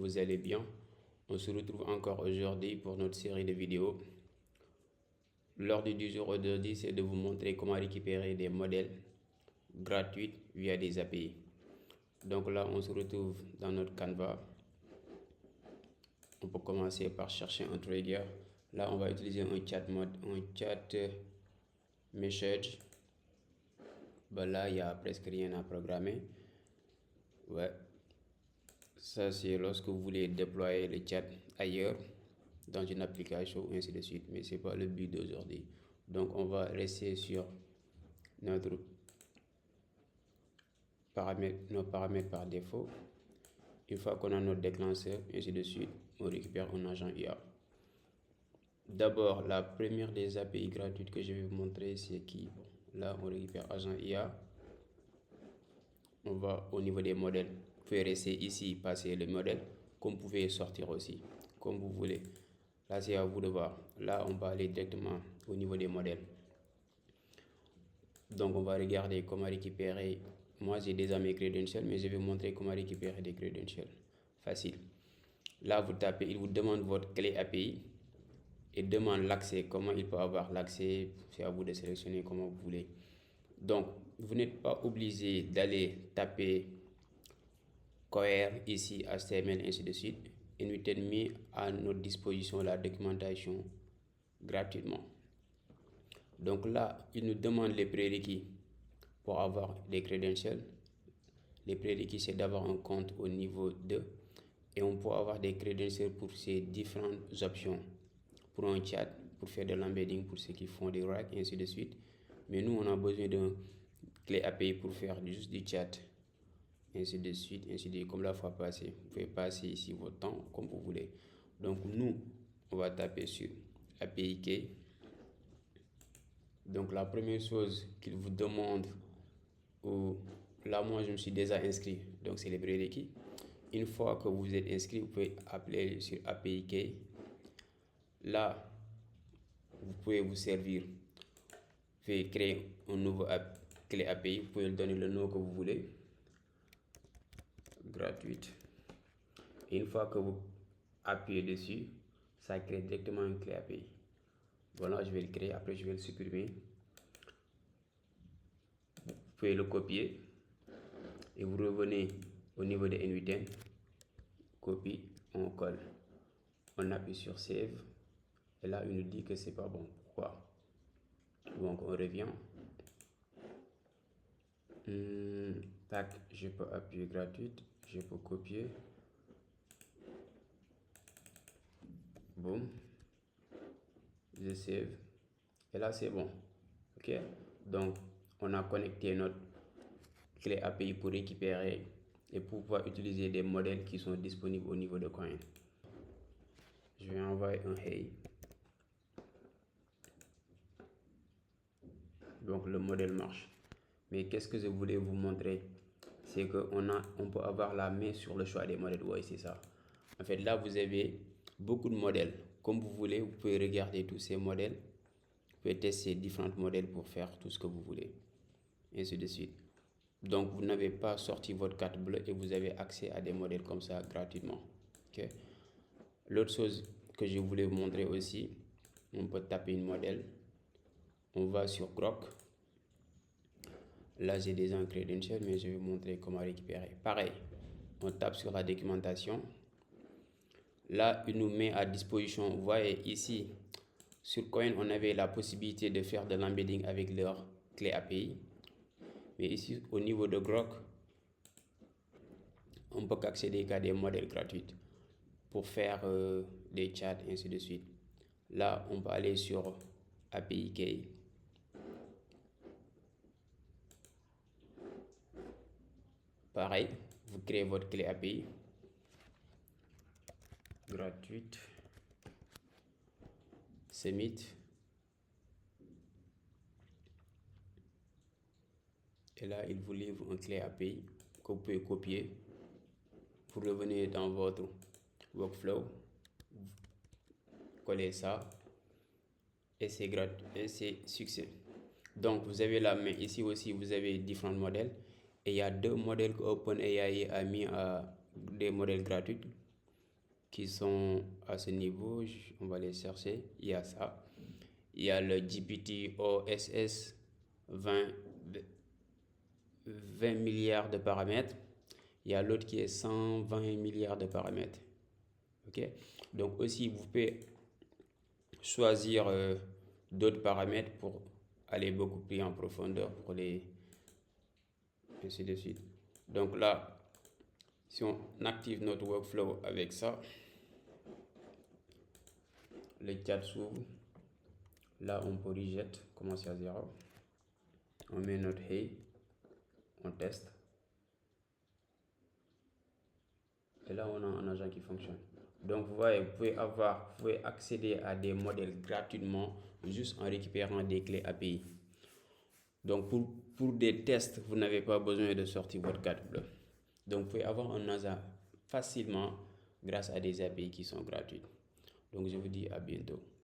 vous allez bien. On se retrouve encore aujourd'hui pour notre série de vidéos. L'ordre du jour aujourd'hui, c'est de vous montrer comment récupérer des modèles gratuits via des API. Donc là, on se retrouve dans notre Canva. On peut commencer par chercher un trigger. Là, on va utiliser un chat message. Là, il n'y a presque rien à programmer. Ouais. Ça, c'est lorsque vous voulez déployer le chat ailleurs, dans une application, ainsi de suite. Mais ce n'est pas le but d'aujourd'hui. Donc, on va rester sur nos paramètres par défaut. Une fois qu'on a notre déclencheur, ainsi de suite, on récupère un agent IA. D'abord, la première des API gratuites que je vais vous montrer, c'est qui? Là, on récupère agent IA. On va au niveau des modèles. Vous pouvez rester ici, passer le modèle, comme vous pouvez sortir aussi, comme vous voulez. Là, c'est à vous de voir. Là, on va aller directement au niveau des modèles. Donc, on va regarder comment récupérer. Moi, j'ai déjà mes credentials, mais je vais vous montrer comment récupérer des credentials. Facile. Là, vous tapez, il vous demande votre clé API et demande l'accès. Comment il peut avoir l'accès? C'est à vous de sélectionner comment vous voulez. Donc, vous n'êtes pas obligé d'aller taper Cohere ici, HTML, ainsi de suite. Et nous avons mis à notre disposition la documentation gratuitement. Donc là, il nous demande les prérequis pour avoir des credentials. Les prérequis, c'est d'avoir un compte au niveau 2. Et on peut avoir des credentials pour ces différentes options. Pour un chat, pour faire de l'embedding, pour ceux qui font des racks, et ainsi de suite. Mais nous, on a besoin d'un clé API pour faire juste du chat, ainsi de suite, comme la fois passée. Vous pouvez passer ici votre temps comme vous voulez. Donc nous, on va taper sur API Key. Donc la première chose qu'il vous demande, là moi je me suis déjà inscrit, donc c'est les prérequis. Une fois que vous êtes inscrit, vous pouvez appeler sur API Key. Là, vous pouvez vous servir. Vous pouvez créer un nouveau clé API. Vous pouvez donner le nom que vous voulez. Gratuite. Et une fois que vous appuyez dessus, ça crée directement une clé API. Voilà, je vais le créer. Après, je vais le supprimer. Vous pouvez le copier. Et vous revenez au niveau de N8N. Copie, on colle. On appuie sur Save. Et là, il nous dit que c'est pas bon. Pourquoi? Donc, on revient. Tac, je peux appuyer gratuite. Je peux copier. Boum. Je save. Et là, c'est bon. OK? Donc, on a connecté notre clé API pour récupérer et pour pouvoir utiliser des modèles qui sont disponibles au niveau de Coin. Je vais envoyer un hey. Donc, le modèle marche. Mais qu'est-ce que je voulais vous montrer? C'est qu'on peut avoir la main sur le choix des modèles. Oui, c'est ça. En fait, là, vous avez beaucoup de modèles. Comme vous voulez, vous pouvez regarder tous ces modèles. Vous pouvez tester différents modèles pour faire tout ce que vous voulez. Et ainsi de suite. Donc, vous n'avez pas sorti votre carte bleue et vous avez accès à des modèles comme ça gratuitement. Okay? L'autre chose que je voulais vous montrer aussi, on peut taper une modèle. On va sur Grok. Là, j'ai déjà un credential, mais je vais vous montrer comment récupérer. Pareil, on tape sur la documentation. Là, il nous met à disposition. Vous voyez ici, sur Coin, on avait la possibilité de faire de l'embedding avec leur clé API. Mais ici, au niveau de Grok, on peut accéder qu'à des modèles gratuits pour faire des chats, et ainsi de suite. Là, on peut aller sur API Key. Pareil, vous créez votre clé API gratuite. Submit. Et là, il vous livre une clé API que vous pouvez copier pour revenir dans votre workflow. Coller ça. Et c'est gratuit. Et c'est succès. Donc, vous avez la main. Ici aussi, vous avez différents modèles. Et il y a deux modèles que OpenAI a mis à des modèles gratuits. qui sont à ce niveau. On va les chercher. Il y a ça. Il y a le GPT OSS 20 milliards de paramètres. Il y a l'autre qui est 120 milliards de paramètres. Ok? Donc aussi, vous pouvez choisir d'autres paramètres pour aller beaucoup plus en profondeur pour les ainsi de suite. Donc là, si on active notre workflow avec ça, le chat s'ouvre. Là, on peut rejet, commencer à 0. On met notre hey, on teste. Et là, on a un agent qui fonctionne. Donc, vous voyez, vous pouvez accéder à des modèles gratuitement juste en récupérant des clés API. Donc, pour des tests, vous n'avez pas besoin de sortir votre carte bleue. Donc, vous pouvez avoir un agent facilement grâce à des API qui sont gratuites. Donc, je vous dis à bientôt.